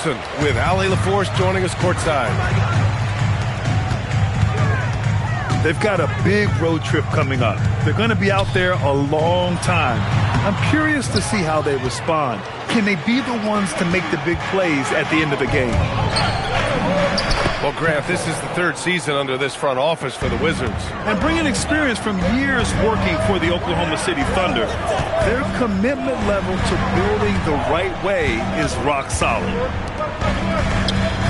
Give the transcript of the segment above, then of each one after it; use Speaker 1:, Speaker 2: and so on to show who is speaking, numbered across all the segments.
Speaker 1: person with Allie LaForce joining us courtside.
Speaker 2: They've got a big road trip coming up. They're going to be out there a long time. I'm curious to see how they respond. Can they be the ones to make the big plays at the end of the game?
Speaker 1: Well, Grant, this is the third season under this front office for the Wizards.
Speaker 2: And bringing experience from years working for the Oklahoma City Thunder, their commitment level to building the right way is rock solid.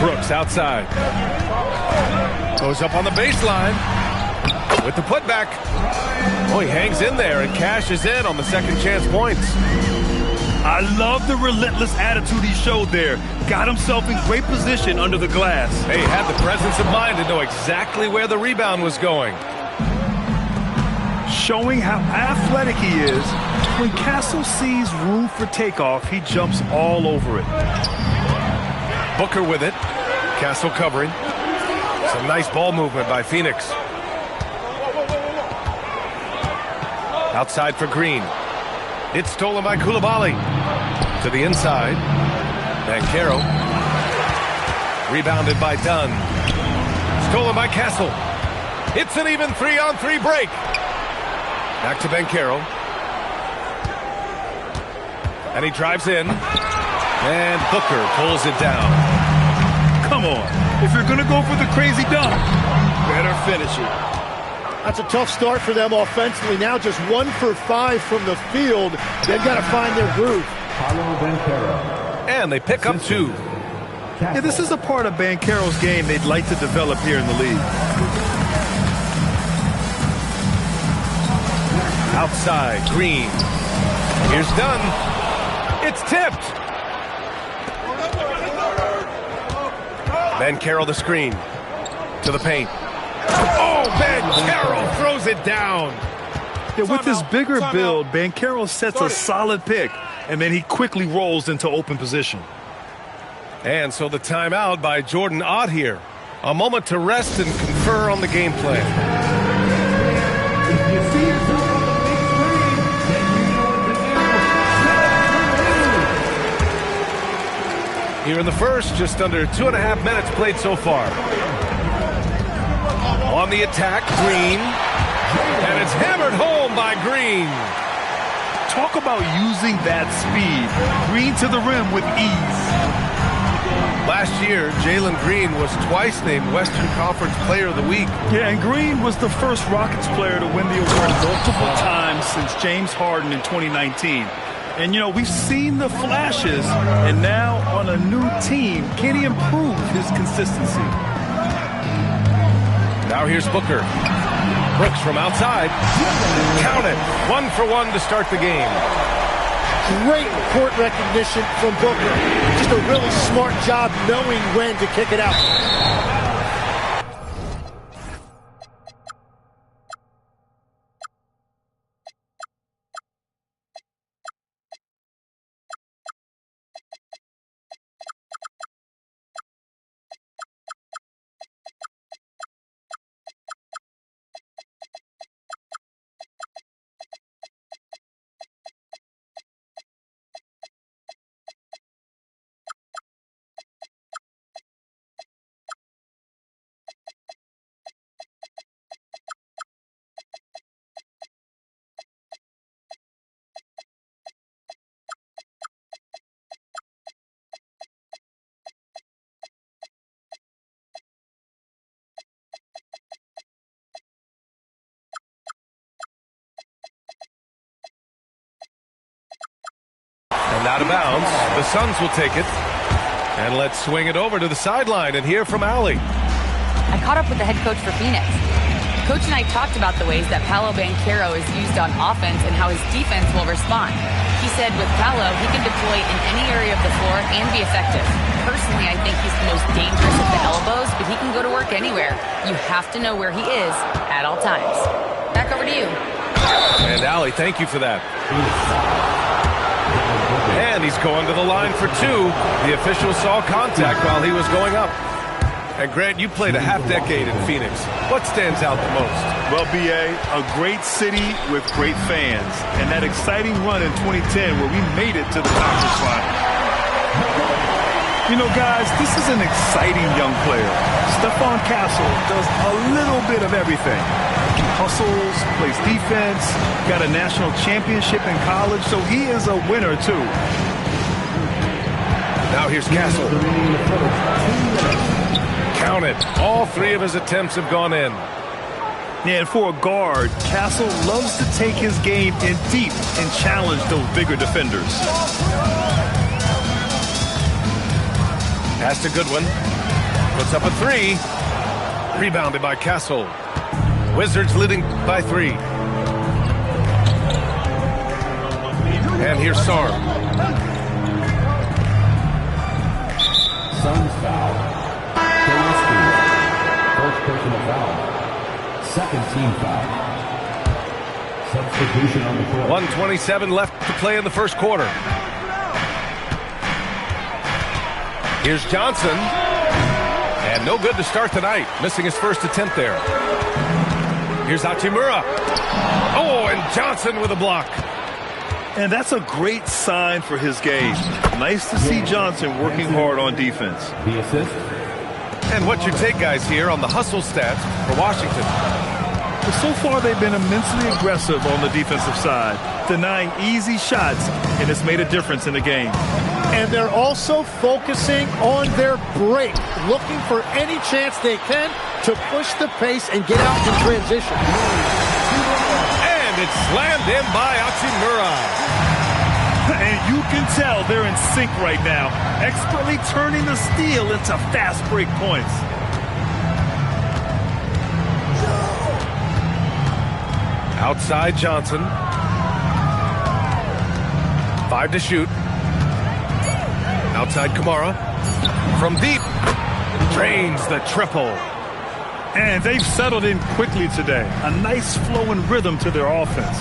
Speaker 1: Brooks outside. Goes up on the baseline with the putback. Oh, he hangs in there and cashes in on the second chance points.
Speaker 2: I love the relentless attitude he showed there. Got himself in great position under the glass.
Speaker 1: Hey, he had the presence of mind to know exactly where the rebound was going.
Speaker 2: Showing how athletic he is, when Castle sees room for takeoff, he jumps all over it.
Speaker 1: Booker with it. Castle covering. Some nice ball movement by Phoenix. Outside for Green. It's stolen by Coulibaly. To the inside. Banchero. Rebounded by Dunn. Stolen by Castle. It's an even 3-on-3 break. Back to Banchero. And he drives in. And Booker pulls it down.
Speaker 2: Come on. If you're going to go for the crazy dunk, better finish it.
Speaker 3: That's a tough start for them offensively. Now just 1 for 5 from the field. They've got to find their groove.
Speaker 1: And they pick up 2.
Speaker 2: Yeah, this is a part of Banchero's game they'd like to develop here in the league.
Speaker 1: Outside, Green. Here's Dunn. It's tipped. Banchero the screen. To the paint. Oh, Banchero throws it down.
Speaker 2: Yeah, with this bigger build, Banchero sets a solid pick, and then he quickly rolls into open position.
Speaker 1: And so the timeout by Jordan Ott here. A moment to rest and confer on the game plan. Here in the first, just under 2.5 minutes played so far. On the attack, Green. And it's hammered home by Green.
Speaker 2: Talk about using that speed. Green to the rim with ease.
Speaker 1: Last year, Jalen Green was twice named Western Conference Player of the Week.
Speaker 2: Yeah, and Green was the first Rockets player to win the award multiple times since James Harden in 2019. And, you know, we've seen the flashes, and now on a new team, can he improve his consistency?
Speaker 1: Now here's Booker. Brooks from outside. Count it. 1 for 1 to start the game.
Speaker 3: Great court recognition from Booker. Just a really smart job knowing when to kick it out.
Speaker 1: And out of bounds, the Suns will take it. And let's swing it over to the sideline and hear from Allie.
Speaker 4: I caught up with the head coach for Phoenix. Coach and I talked about the ways that Paolo Banchero is used on offense and how his defense will respond. He said with Paolo, he can deploy in any area of the floor and be effective. Personally, I think he's the most dangerous at the elbows, but he can go to work anywhere. You have to know where he is at all times. Back over to you.
Speaker 1: And Allie, thank you for that. And he's going to the line for 2. The official saw contact while he was going up. And Grant, you played a half-decade in Phoenix. What stands out the most?
Speaker 2: Well, B.A., a great city with great fans. And that exciting run in 2010 where we made it to the conference final. You know, guys, this is an exciting young player. Stephon Castle does a little bit of everything. He hustles, plays defense, got a national championship in college, so he is a winner, too.
Speaker 1: Now here's Castle. Count it. All 3 of his attempts have gone in.
Speaker 2: Yeah, and for a guard, Castle loves to take his game in deep and challenge those bigger defenders.
Speaker 1: Pass to Goodwin. Puts up a 3. Rebounded by Castle. Wizards leading by 3. And here's Sarm.
Speaker 5: Suns foul. Gillespie. First personal foul. Second team foul. Substitution on the court.
Speaker 1: 1:27 left to play in the first quarter. Here's Johnson. And no good to start tonight. Missing his first attempt there. Here's Hachimura. Oh, and Johnson with a block.
Speaker 2: And that's a great sign for his game. Nice to see Johnson working hard on defense.
Speaker 5: The assist.
Speaker 1: And what's your take, guys, here on the hustle stats for Washington?
Speaker 2: But so far, they've been immensely aggressive on the defensive side, denying easy shots, and it's made a difference in the game.
Speaker 3: And they're also focusing on their break, looking for any chance they can to push the pace and get out in transition.
Speaker 1: And it's slammed in by Hachimura.
Speaker 2: And you can tell they're in sync right now, expertly turning the steal into fast break points.
Speaker 1: Outside Johnson. 5 to shoot. Outside Kamara. From deep. Drains the triple.
Speaker 2: And they've settled in quickly today. A nice flow and rhythm to their offense.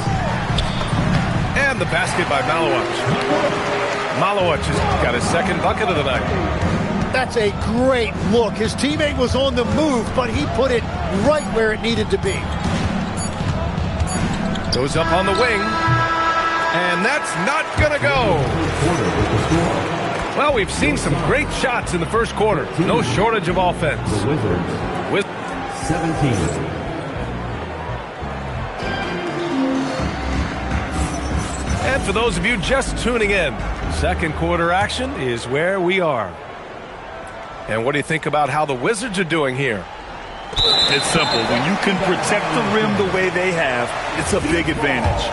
Speaker 1: And the basket by Malowich. Malowich has got his second bucket of the night.
Speaker 3: That's a great look. His teammate was on the move, but he put it right where it needed to be.
Speaker 1: Goes up on the wing. And that's not going to go. Well, we've seen some great shots in the first quarter. No shortage of offense.
Speaker 5: The Wizards. 17.
Speaker 1: And for those of you just tuning in, second quarter action is where we are. And what do you think about how the Wizards are doing here?
Speaker 2: It's simple. When you can protect the rim the way they have, it's a big advantage.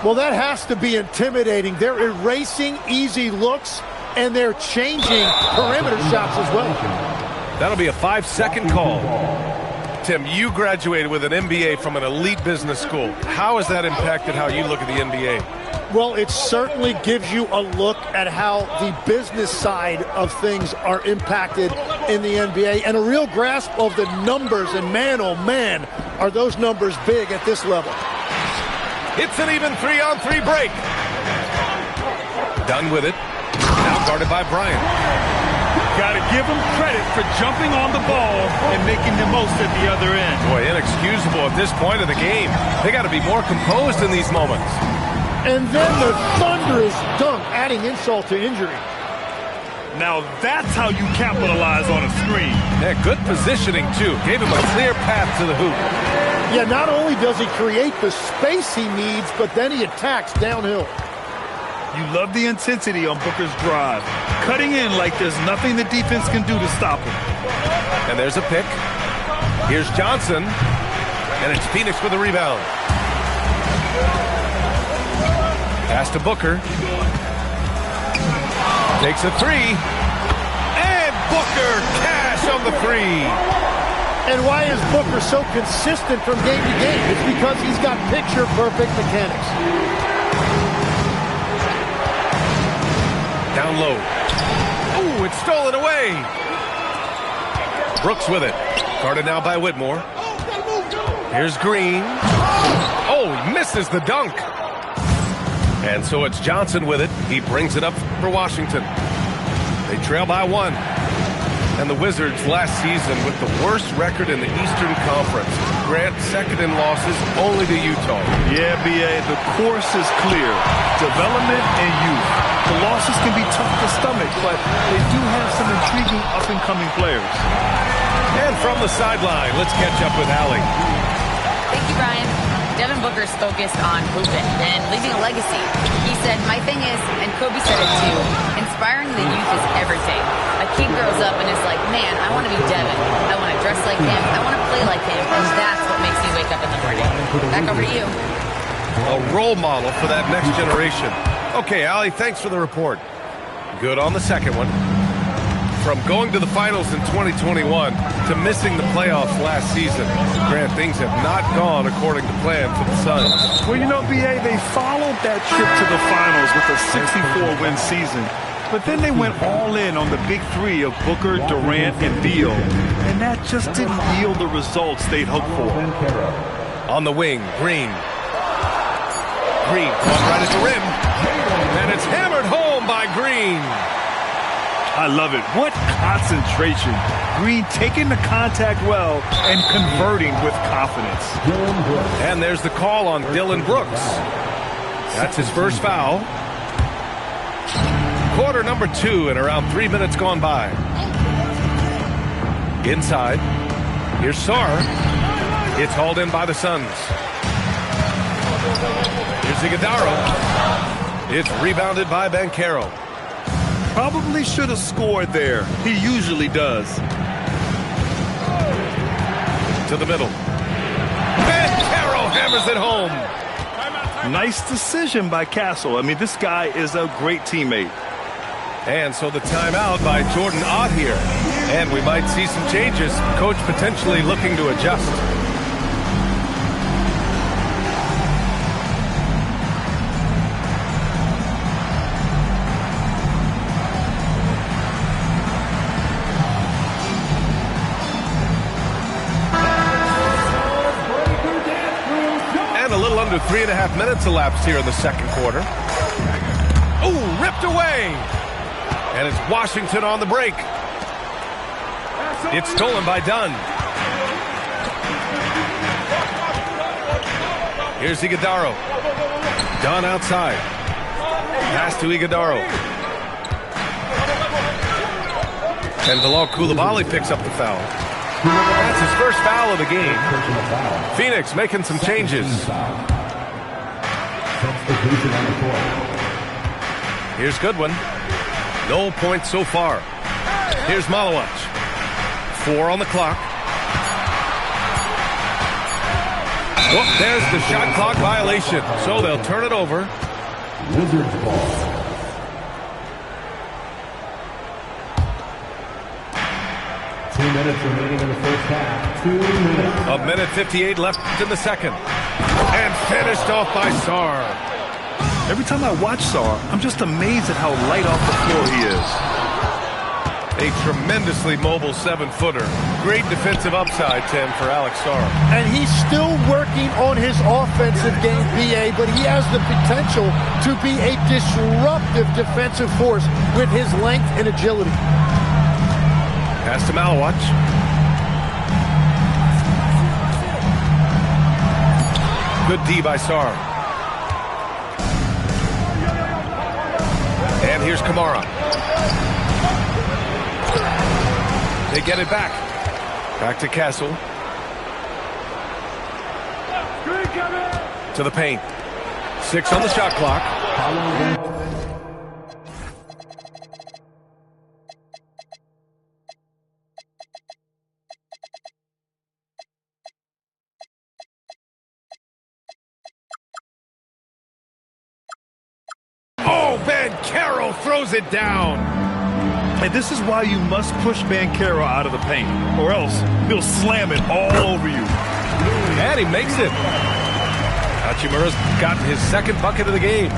Speaker 3: Well, that has to be intimidating. They're erasing easy looks, and they're changing perimeter shots as well.
Speaker 1: That'll be a 5-second call. Tim, you graduated with an MBA from an elite business school. How has that impacted how you look at the NBA?
Speaker 3: Well, it certainly gives you a look at how the business side of things are impacted in the NBA and a real grasp of the numbers. And man, oh man, are those numbers big at this level.
Speaker 1: It's an even 3-on-3 break. Done with it. Now guarded by Bryant.
Speaker 2: Got to give him credit for jumping on the ball and making the most at the other end.
Speaker 1: Boy, inexcusable at this point of the game. They got to be more composed in these moments.
Speaker 3: And then the thunderous dunk, adding insult to injury.
Speaker 2: Now that's how you capitalize on a screen.
Speaker 1: Yeah, good positioning, too. Gave him a clear path to the hoop.
Speaker 3: Yeah, not only does he create the space he needs, but then he attacks downhill.
Speaker 2: You love the intensity on Booker's drive. Cutting in like there's nothing the defense can do to stop him.
Speaker 1: And there's a pick. Here's Johnson. And it's Phoenix with a rebound. Pass to Booker. Takes a 3. And Booker cash on the 3.
Speaker 3: And why is Booker so consistent from game to game? It's because he's got picture-perfect mechanics.
Speaker 1: Down low. Oh, it's stolen away. Brooks with it. Guarded now by Whitmore. Here's Green. Oh, he misses the dunk. And so it's Johnson with it. He brings it up for Washington. They trail by 1. And the Wizards last season with the worst record in the Eastern Conference. Grant, second in losses, only to Utah.
Speaker 2: Yeah, B.A., the course is clear. Development and youth. The losses can be tough to stomach, but they do have some intriguing up-and-coming players.
Speaker 1: And from the sideline, let's catch up with Allie.
Speaker 4: Thank you, Brian. Devin Booker's focused on hooping and leaving a legacy. He said, my thing is, and Kobe said it too, inspiring the youth is everything. A kid grows up and is like, man, I want to be Devin. I want to dress like him. I want to play like him. And that's what makes me wake up in the morning. Back over to you.
Speaker 1: A role model for that next generation. Okay, Allie, thanks for the report. Good on the second one. From going to the finals in 2021 to missing the playoffs last season, Grant, things have not gone according to plan for the Suns.
Speaker 2: Well, you know, B.A., they followed that trip to the finals with a 64-win season. But then they went all in on the big three of Booker, Durant, and Beal. And that just didn't yield the results they'd hoped for.
Speaker 1: On the wing, Green. Green, caught right at the rim. And it's hammered home by Green.
Speaker 2: I love it. What concentration. Green taking the contact well and converting with confidence.
Speaker 1: And there's the call on Dylan Brooks. That's his first foul. Quarter number 2 and around 3 minutes gone by. Inside. Here's Sarr. It's hauled in by the Suns. Here's Iguodala. It's rebounded by Banchero.
Speaker 2: Probably should have scored there. He usually does.
Speaker 1: To the middle. Banchero hammers it home.
Speaker 2: Nice decision by Castle. I mean, this guy is a great teammate.
Speaker 1: And so the timeout by Jordan Ott here. And we might see some changes. Coach potentially looking to adjust. Under 3.5 minutes elapsed here in the second quarter. Oh, ripped away. And it's Washington on the break. It's stolen by Dunn. Here's Iguodala. Dunn outside. Pass to Iguodala. And Bilal Coulibaly picks up the foul. That's his first foul of the game. Phoenix making some changes. Here's Goodwin. No points so far. Here's Malawach. 4 on the clock. Oh, there's the shot clock violation. So they'll turn it over.
Speaker 5: Wizards ball. Minutes remaining in the first half. 2 minutes.
Speaker 1: A minute 58 left in the second. And finished off by Sarr.
Speaker 2: Every time I watch Sarr, I'm just amazed at how light off the floor he is.
Speaker 1: A tremendously mobile 7-footer. Great defensive upside, Tim, for Alex Sarr.
Speaker 3: And he's still working on his offensive game, BA, but he has the potential to be a disruptive defensive force with his length and agility.
Speaker 1: Pass to Malawach. Good D by Sarr. And here's Kamara. They get it back. Back to Castle. To the paint. 6 on the shot clock. Oh, Banchero throws it down.
Speaker 2: And this is why you must push Banchero out of the paint, or else he'll slam it all over you.
Speaker 1: And he makes it. Hachimura's gotten his second bucket of the game.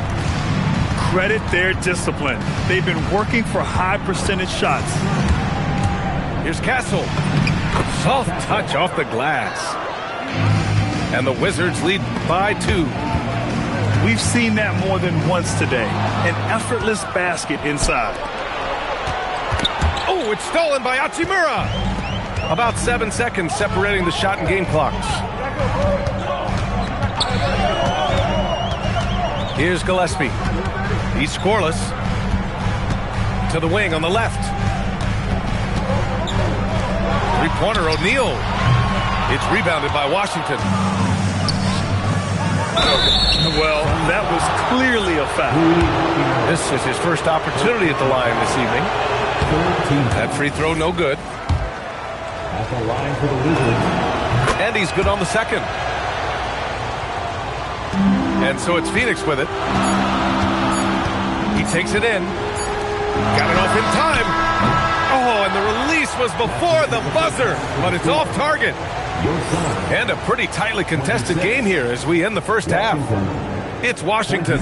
Speaker 2: Credit their discipline. They've been working for high percentage shots.
Speaker 1: Here's Castle. Soft touch off the glass. And the Wizards lead by 2.
Speaker 2: We've seen that more than once today. An effortless basket inside.
Speaker 1: Oh, it's stolen by Hachimura. About 7 seconds separating the shot and game clocks. Here's Gillespie. He's scoreless. To the wing on the left. Three-pointer, O'Neal. It's rebounded by Washington.
Speaker 2: Well, that was clearly a foul.
Speaker 1: This is his first opportunity at the line this evening. That free throw, no good.
Speaker 5: At the line for the Wizards.
Speaker 1: And he's good on the second. And so it's Phoenix with it. He takes it in. Got it off in time. Oh, and the release was before the buzzer, but it's off target. And a pretty tightly contested game here as we end the first half. It's Washington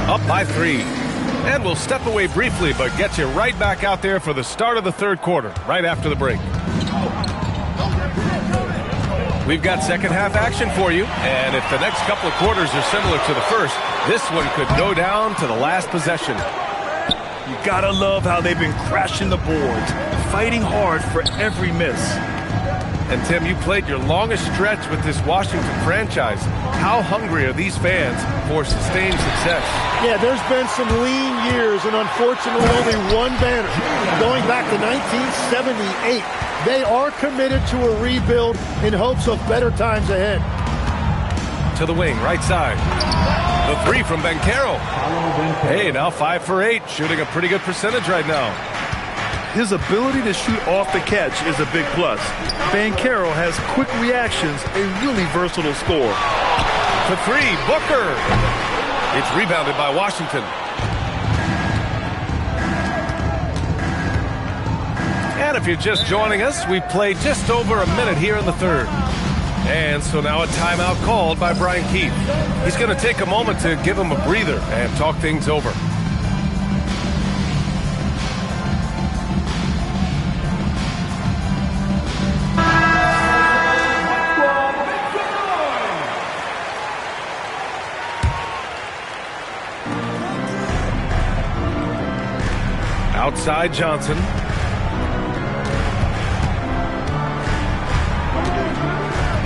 Speaker 1: up by 3. And we'll step away briefly, but get you right back out there for the start of the third quarter, right after the break. We've got second half action for you, and if the next couple of quarters are similar to the first, this one could go down to the last possession.
Speaker 2: You gotta love how they've been crashing the boards, fighting hard for every miss.
Speaker 1: And Tim, you played your longest stretch with this Washington franchise. How hungry are these fans for sustained success?
Speaker 3: Yeah, there's been some lean years and unfortunately only one banner. Going back to 1978, they are committed to a rebuild in hopes of better times ahead.
Speaker 1: To the wing, right side. The three from Banchero. Hey, now 5 for 8, shooting a pretty good percentage right now.
Speaker 2: His ability to shoot off the catch is a big plus. Banchero has quick reactions, a really versatile scorer.
Speaker 1: To 3, Booker. It's rebounded by Washington. And if you're just joining us, we played just over a minute here in the third. And so now a timeout called by Brian Keefe. He's going to take a moment to give him a breather and talk things over. Outside Johnson.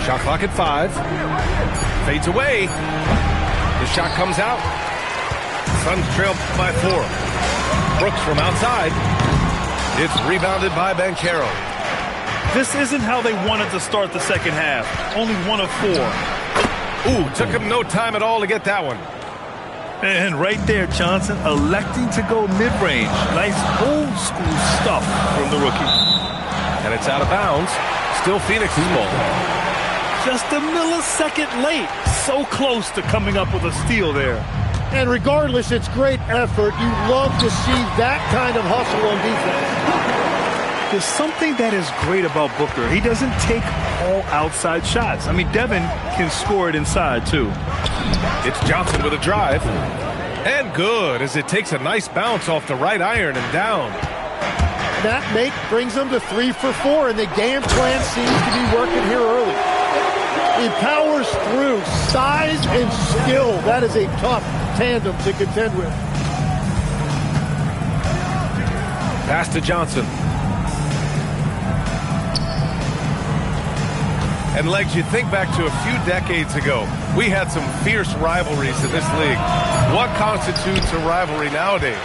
Speaker 1: Shot clock at 5. Fades away. The shot comes out. Suns trail by 4. Brooks from outside. It's rebounded by Banchero.
Speaker 2: This isn't how they wanted to start the second half. Only 1 of 4.
Speaker 1: Ooh, took him no time at all to get that one.
Speaker 2: And right there, Johnson electing to go mid-range. Nice old school stuff from the rookie.
Speaker 1: And it's out of bounds. Still Phoenix's ball.
Speaker 2: Just a millisecond late. So close to coming up with a steal there.
Speaker 3: And regardless, it's great effort. You love to see that kind of hustle on defense.
Speaker 2: There's something that is great about Booker. He doesn't take all outside shots. I mean, Devin can score it inside, too.
Speaker 1: It's Johnson with a drive. And good, as it takes a nice bounce off the right iron and down.
Speaker 3: That make brings them to 3 for 4, and the game plan seems to be working here early. He powers through. Size and skill. That is a tough tandem to contend with.
Speaker 1: Pass to Johnson. And Legs, you think back to a few decades ago, we had some fierce rivalries in this league. What constitutes a rivalry nowadays?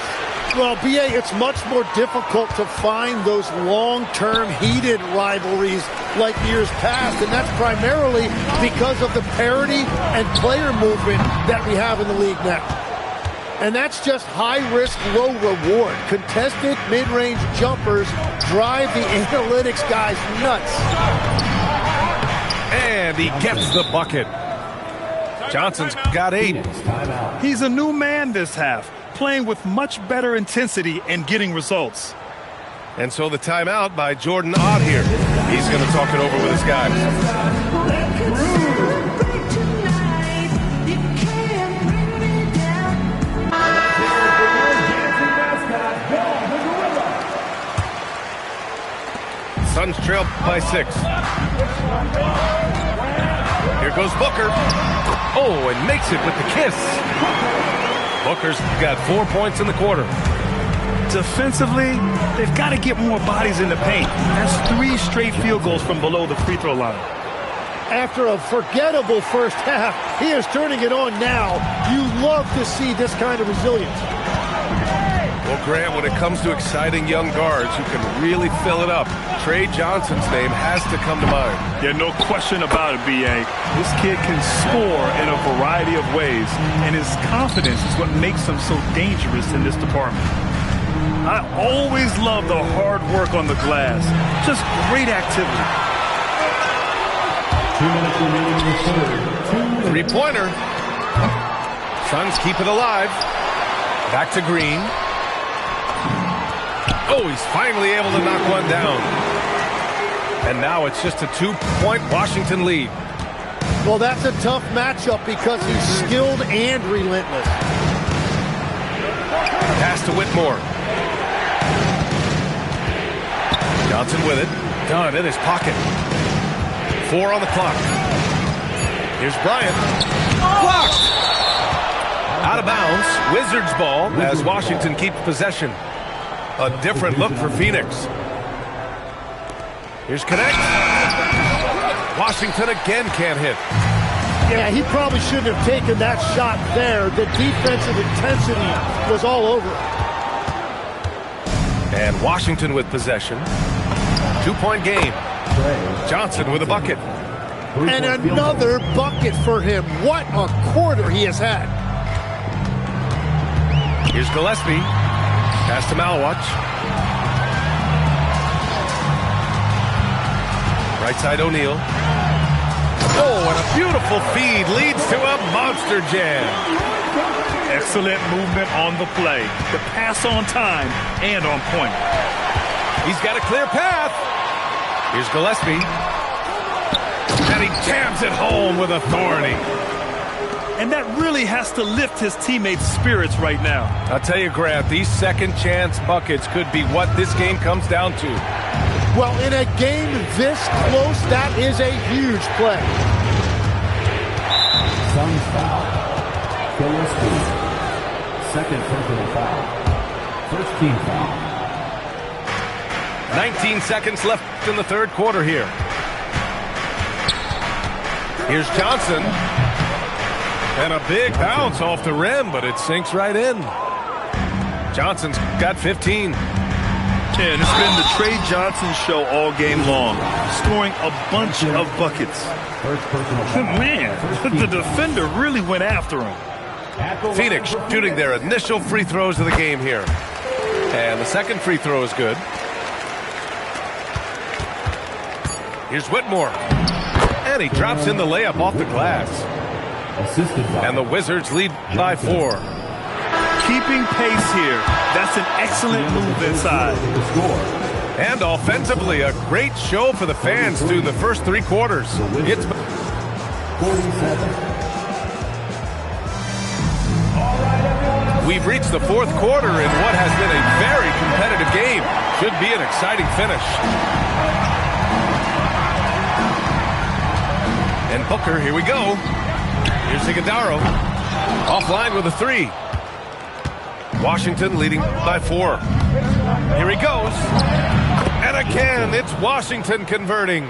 Speaker 3: Well, B.A., it's much more difficult to find those long-term heated rivalries like years past, and that's primarily because of the parity and player movement that we have in the league now. And that's just high risk, low reward. Contested mid-range jumpers drive the analytics guys nuts.
Speaker 1: And he gets the bucket. Johnson's got 8.
Speaker 2: He's a new man this half, playing with much better intensity and getting results.
Speaker 1: And so the timeout by Jordan Ott here. He's going to talk it over with his guys. Suns trail by 6. Here goes Booker. Oh, and makes it with the kiss. Booker's got 4 points in the quarter.
Speaker 2: Defensively, they've got to get more bodies in the paint. That's 3 straight field goals from below the free throw line.
Speaker 3: After a forgettable first half, he is turning it on now. You love to see this kind of resilience.
Speaker 1: Well, Grant, when it comes to exciting young guards who can really fill it up, Trey Johnson's name has to come to mind.
Speaker 2: Yeah, no question about it, B.A. This kid can score in a variety of ways, and his confidence is what makes him so dangerous in this department. I always love the hard work on the glass. Just great activity.
Speaker 5: 2 minutes remaining in the third.
Speaker 1: Three-pointer. Suns keep it alive. Back to Green. Oh, he's finally able to knock one down. And now it's just a 2-point Washington lead.
Speaker 3: Well, that's a tough matchup because he's skilled and relentless.
Speaker 1: Pass to Whitmore. Johnson with it. Done in his pocket. 4 on the clock. Here's Bryant. Blocked! Out of bounds. Wizards ball as Washington keeps possession. A different look for Phoenix. Here's Connect. Washington again can't hit.
Speaker 3: Yeah, he probably shouldn't have taken that shot there. The defensive intensity was all over it.
Speaker 1: And Washington with possession. 2-point game. Johnson with a bucket.
Speaker 3: And another bucket for him. What a quarter he has had.
Speaker 1: Here's Gillespie. Pass to Malwatch. Right side O'Neal. Oh, and a beautiful feed leads to a monster jam.
Speaker 2: Excellent movement on the play. The pass on time and on point.
Speaker 1: He's got a clear path. Here's Gillespie. And he jams it home with authority.
Speaker 2: And that really has to lift his teammates' spirits right now.
Speaker 1: I'll tell you, Grant, these second chance buckets could be what this game comes down to.
Speaker 3: Well, in a game this close, that is a huge play.
Speaker 5: Suns foul. Gillespie. Second personal foul. First team foul.
Speaker 1: 19 seconds left in the third quarter here. Here's Johnson. And a big bounce off the rim, but it sinks right in. Johnson's got 15.
Speaker 2: And it's been the Trey Johnson show all game long, scoring a bunch of buckets.
Speaker 5: First personal foul.
Speaker 2: Man, the defender really went after him.
Speaker 1: Phoenix shooting their initial free throws of the game here. And the second free throw is good. Here's Whitmore. And he drops in the layup off the glass.
Speaker 5: Assisted by.
Speaker 1: And the Wizards lead by 4.
Speaker 2: Keeping pace here. That's an excellent move inside.
Speaker 5: The score.
Speaker 1: And offensively, a great show for the fans through the first 3 quarters. It's
Speaker 5: 47.
Speaker 1: We've reached the fourth quarter in what has been a very competitive game. Should be an exciting finish. And Booker, here we go. Here's Iguodala. Offline with a 3. Washington leading by 4. Here he goes. And again, it's Washington converting.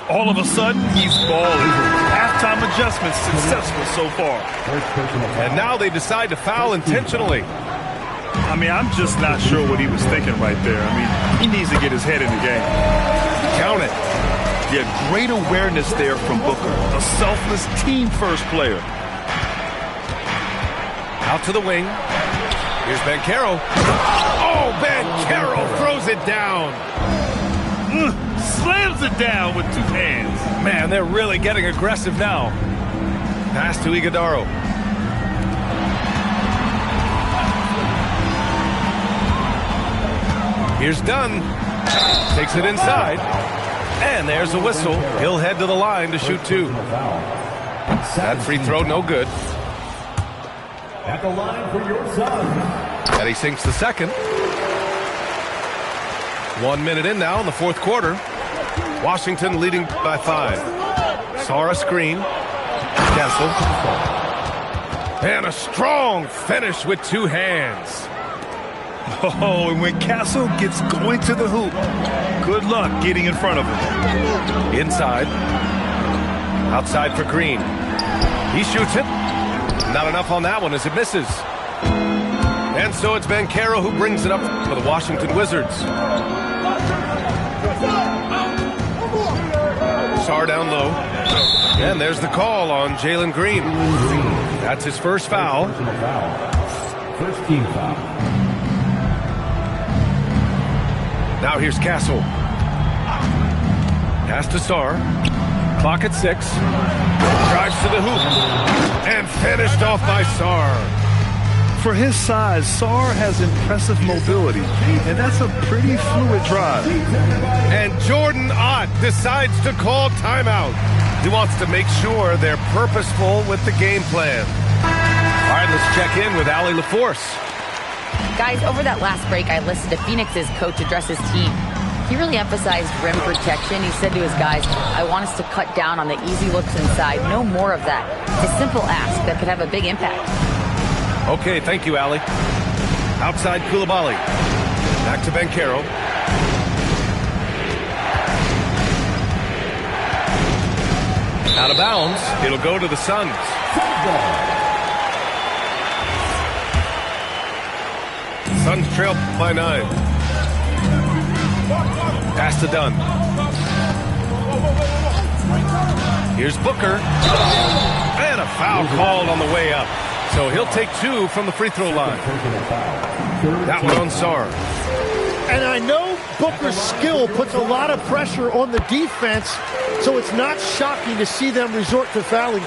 Speaker 2: All of a sudden, he's balling. Halftime adjustments successful so far.
Speaker 1: And now they decide to foul intentionally.
Speaker 2: I mean, I'm just not sure what he was thinking right there. I mean, he needs to get his head in the game.
Speaker 1: Count it.
Speaker 2: Yeah, great awareness there from Booker. A selfless team-first player.
Speaker 1: Out to the wing. Here's Banchero. Oh, Banchero throws it down.
Speaker 2: Slams it down with 2 hands.
Speaker 1: Man, they're really getting aggressive now. Pass to Iguodala. Here's Dunn. Takes it inside. And there's a whistle. He'll head to the line to shoot 2. That free throw no good.
Speaker 5: At the line for your Suns.
Speaker 1: And he sinks the second. 1 minute in now in the fourth quarter. Washington leading by 5. Sara screen. Castle. And a strong finish with 2 hands.
Speaker 2: Oh, and when Castle gets going to the hoop, good luck getting in front of him.
Speaker 1: Inside. Outside for Green. He shoots it. Not enough on that one as it misses. And so it's Banchero who brings it up for the Washington Wizards. Sarr down low. And there's the call on Jalen Green. That's his first foul.
Speaker 5: First team foul.
Speaker 1: Now here's Castle. Pass to Sarr. Clock at 6. Drives to the hoop. And finished off by Sarr.
Speaker 2: For his size, Sarr has impressive mobility, and that's a pretty fluid drive.
Speaker 1: And Jordan Ott decides to call timeout. He wants to make sure they're purposeful with the game plan. All right, let's check in with Allie LaForce.
Speaker 4: Guys, over that last break, I listened to Phoenix's coach address his team. He really emphasized rim protection. He said to his guys, I want us to cut down on the easy looks inside. No more of that. It's a simple ask that could have a big impact.
Speaker 1: Okay, thank you, Allie. Outside Coulibaly. Back to Banchero. Out of bounds. It'll go to the Suns. Suns trail by 9. Pass to Dunn. Here's Booker. And a foul called on the way up. So he'll take 2 from the free throw line. That one on Sarr.
Speaker 3: And I know Booker's skill puts a lot of pressure on the defense, so it's not shocking to see them resort to fouling.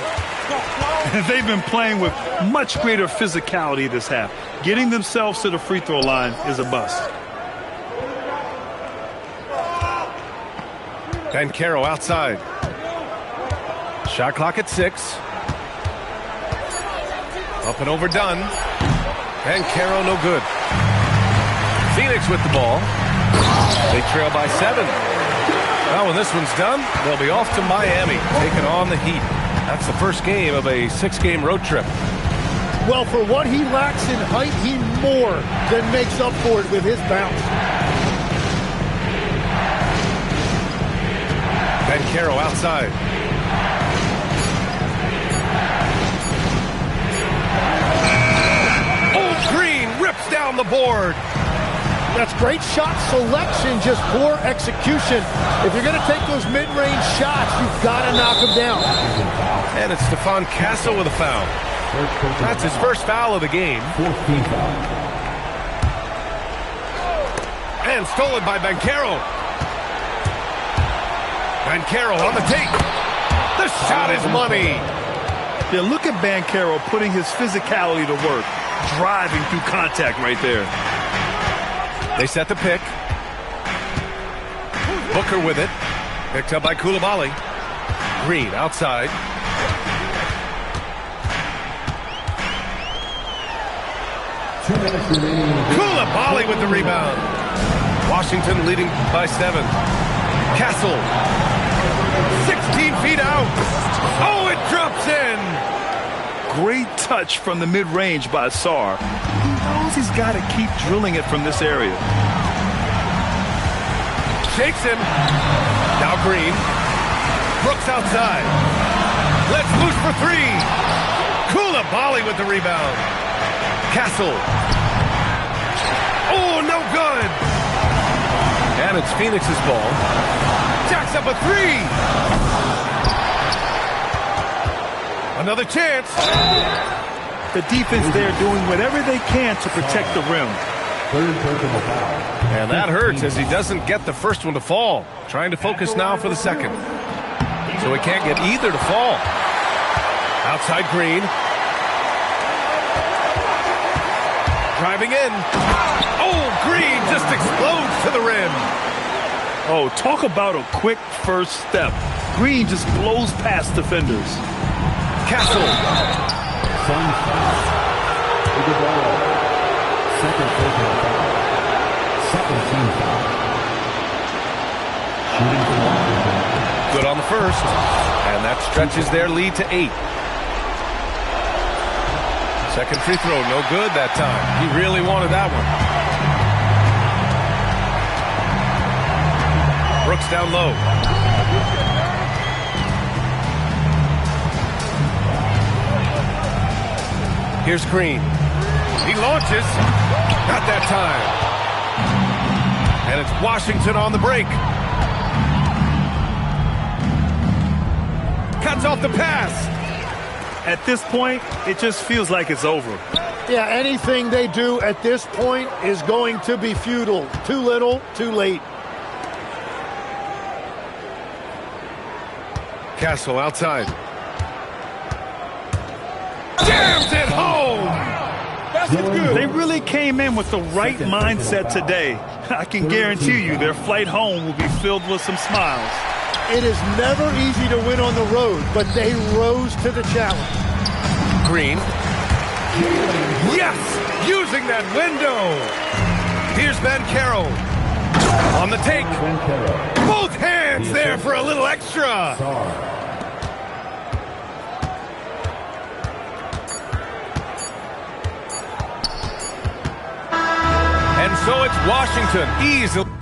Speaker 2: They've been playing with much greater physicality this half. Getting themselves to the free throw line is a bust.
Speaker 1: Banchero outside. Shot clock at 6. Up and over Dunn. Banchero no good. Phoenix with the ball. They trail by 7. Now when this one's done, they'll be off to Miami, taking on the Heat. That's the first game of a 6-game road trip.
Speaker 3: Well, for what he lacks in height, he more than makes up for it with his bounce.
Speaker 1: Banchero outside. Oh, Green rips down the board.
Speaker 3: That's great shot selection, just poor execution. If you're going to take those mid-range shots, you've got to knock them down.
Speaker 1: And it's Stephon Castle with a foul. That's his first foul of the game. And stolen by Banchero. Banchero on the take. The shot is money.
Speaker 2: Yeah, look at Banchero putting his physicality to work, driving through contact right there.
Speaker 1: They set the pick. Booker with it. Picked up by Coulibaly. Green outside. Coulibaly with the rebound. Washington leading by 7. Castle. 16 feet out. Oh, it drops in.
Speaker 2: Great touch from the mid-range by Sarr. He knows he's got to keep drilling it from this area.
Speaker 1: Shakes him. Now Green. Brooks outside. Let's loose for 3. Coulibaly with the rebound. Castle. Oh, no good. And it's Phoenix's ball. Jacks up a 3. Another chance.
Speaker 2: The defense there doing whatever they can to protect the rim.
Speaker 1: And that hurts as he doesn't get the first one to fall. Trying to focus now for the second. So he can't get either to fall. Outside Green. Driving in. Oh, Green just explodes to the rim.
Speaker 2: Oh, talk about a quick first step. Green just blows past defenders.
Speaker 1: Castle.
Speaker 5: Second personal foul. Second team foul. Shooting for Washington.
Speaker 1: Good on the first. And that stretches their lead to 8. Second free throw, no good that time. He really wanted that one. Brooks down low. Here's Green. He launches. Not that time. And it's Washington on the break. Cuts off the pass.
Speaker 2: At this point, it just feels like it's over.
Speaker 3: Yeah, anything they do at this point is going to be futile. Too little, too late.
Speaker 1: Castle outside. Jams it home!
Speaker 2: They really came in with the right mindset today. I can guarantee you their flight home will be filled with some smiles.
Speaker 3: It is never easy to win on the road, but they rose to the challenge.
Speaker 1: Green. Yes! Using that window! Here's Banchero. On the take. Both hands there for a little extra. And so it's Washington easily.